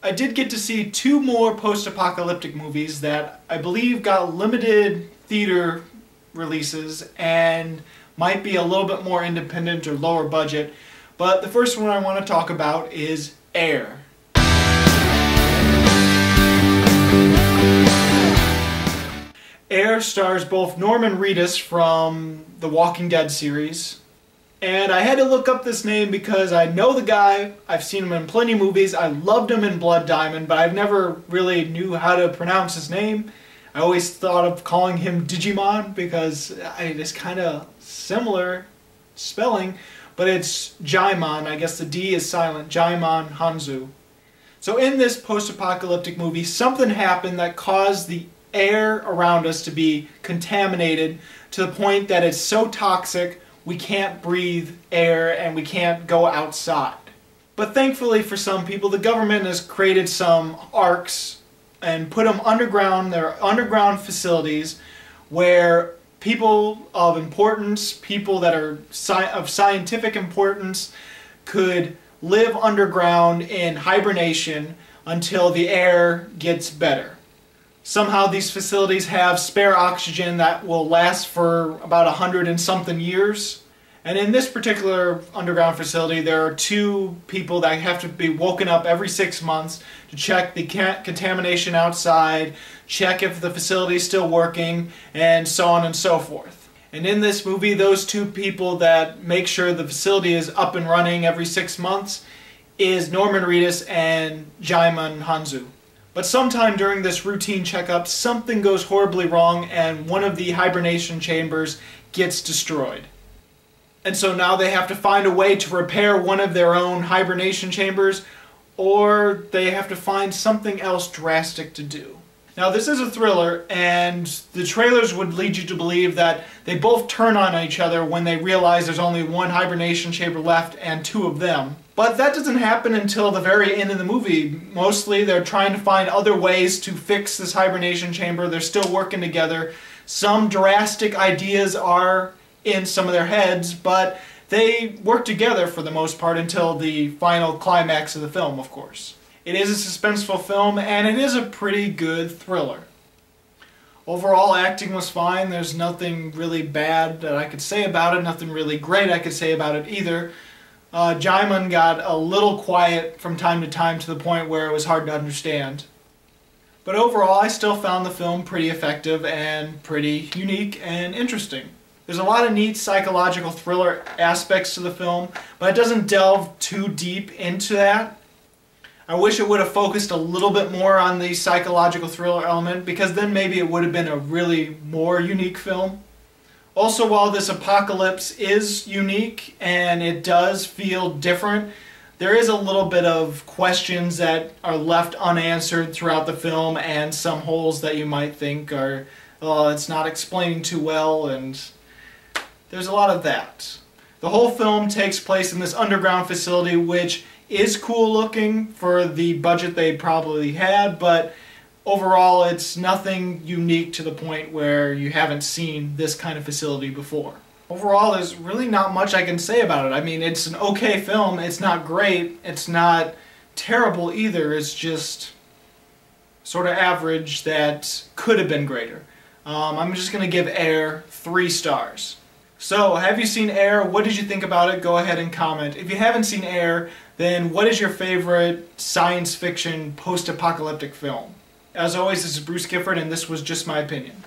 I did get to see two more post-apocalyptic movies that I believe got limited theater releases and might be a little bit more independent or lower budget. But the first one I want to talk about is Air. Air stars both Norman Reedus from the Walking Dead series, and I had to look up this name because I know the guy, I've seen him in plenty of movies, I loved him in Blood Diamond, but I've never really knew how to pronounce his name. I always thought of calling him Digimon because it's kind of similar spelling, but it's Jaimon. I guess the D is silent. Jaimon Hanzo. So in this post-apocalyptic movie, something happened that caused the air around us to be contaminated to the point that it's so toxic we can't breathe air and we can't go outside. But thankfully for some people, the government has created some arcs and put them underground. There are underground facilities where people of importance, people that are of scientific importance, could live underground in hibernation until the air gets better. Somehow these facilities have spare oxygen that will last for about 100 and something years. And in this particular underground facility, there are two people that have to be woken up every 6 months to check the contamination outside, check if the facility is still working, and so on and so forth. And in this movie, those two people that make sure the facility is up and running every 6 months is Norman Reedus and Jaimon Hanzo. But sometime during this routine checkup, something goes horribly wrong and one of the hibernation chambers gets destroyed. And so now they have to find a way to repair one of their own hibernation chambers, or they have to find something else drastic to do. Now this is a thriller, and the trailers would lead you to believe that they both turn on each other when they realize there's only one hibernation chamber left and two of them. But that doesn't happen until the very end of the movie. Mostly they're trying to find other ways to fix this hibernation chamber. They're still working together. Some drastic ideas are in some of their heads, but they work together for the most part until the final climax of the film, of course. It is a suspenseful film, and it is a pretty good thriller. Overall, acting was fine. There's nothing really bad that I could say about it, nothing really great I could say about it either. Jaimon got a little quiet from time to time to the point where it was hard to understand. But overall, I still found the film pretty effective and pretty unique and interesting. There's a lot of neat psychological thriller aspects to the film, but it doesn't delve too deep into that. I wish it would have focused a little bit more on the psychological thriller element, because then maybe it would have been a really more unique film. Also, while this apocalypse is unique and it does feel different, there is a little bit of questions that are left unanswered throughout the film, and some holes that you might think are, well, it's not explaining too well, and there's a lot of that. The whole film takes place in this underground facility, which is cool looking for the budget they probably had, but overall it's nothing unique to the point where you haven't seen this kind of facility before. Overall, there's really not much I can say about it. I mean, it's an okay film. It's not great. It's not terrible either. It's just sort of average that could have been greater. I'm just going to give Air 3 stars. So, have you seen Air? What did you think about it? Go ahead and comment. If you haven't seen Air, then what is your favorite science fiction post-apocalyptic film? As always, this is Bruce Gifford, and this was Just My Opinion.